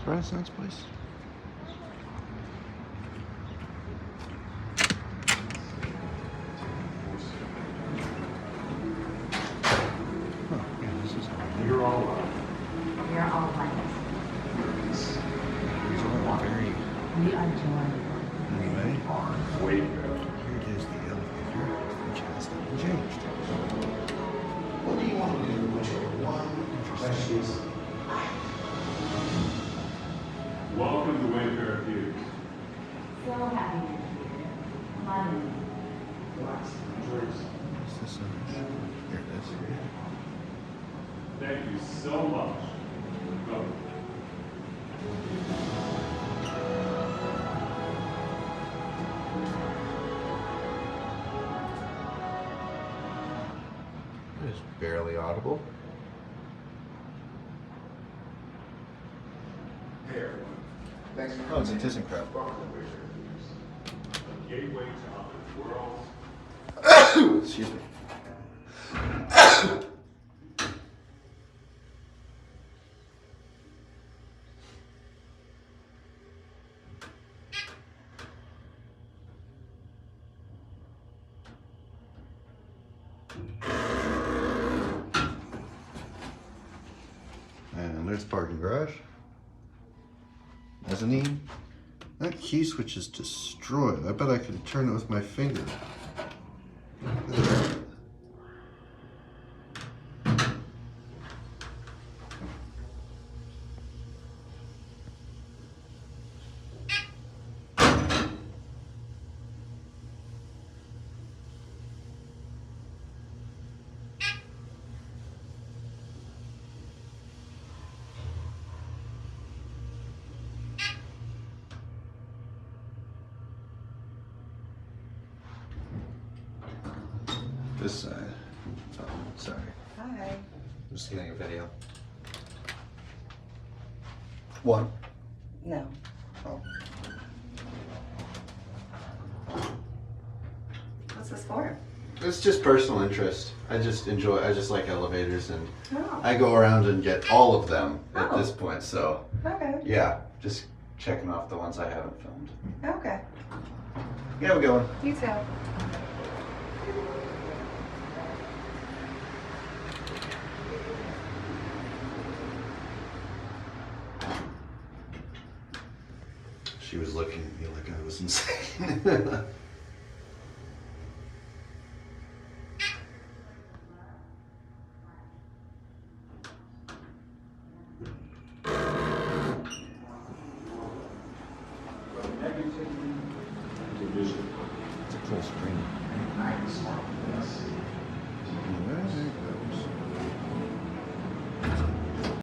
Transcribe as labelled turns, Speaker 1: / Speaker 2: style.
Speaker 1: Renaissance place. Oh, yeah, this is
Speaker 2: You're all right.
Speaker 1: very.
Speaker 3: We are joined.
Speaker 1: Anyway,
Speaker 2: Wayfarer.
Speaker 1: here it is, the elevator, which has not been changed.
Speaker 4: What do you want to do with your one precious life?
Speaker 2: Welcome to Wayfarer Views.
Speaker 3: So happy to be here. Money.
Speaker 2: FIXTURES.
Speaker 1: Is this here it is.
Speaker 2: Thank you so much. Go.
Speaker 1: It is barely audible.
Speaker 2: Hey everyone. Thanks for
Speaker 1: Oh, it's a ThyssenDover.
Speaker 2: Welcome to Wayfarer Views. A gateway to other worlds.
Speaker 1: Excuse me. And there's the parking garage. Mezzanine. That key switch is destroyed. I bet I could turn it with my finger. Look at that. This side. Oh, sorry.
Speaker 5: Hi.
Speaker 1: I'm just getting a video. One.
Speaker 5: No.
Speaker 1: Oh.
Speaker 5: What's this for?
Speaker 1: It's just personal interest. I just like elevators, and
Speaker 5: Oh.
Speaker 1: I go around and get all of them at
Speaker 5: Oh.
Speaker 1: this point, so
Speaker 5: Okay.
Speaker 1: yeah, just checking off the ones I haven't filmed.
Speaker 5: Okay.
Speaker 1: Yeah, we're going.
Speaker 5: You too.
Speaker 1: She was looking at me like I was insane.
Speaker 2: Division.
Speaker 1: It's a cool screen.
Speaker 2: I'm smart. Yes.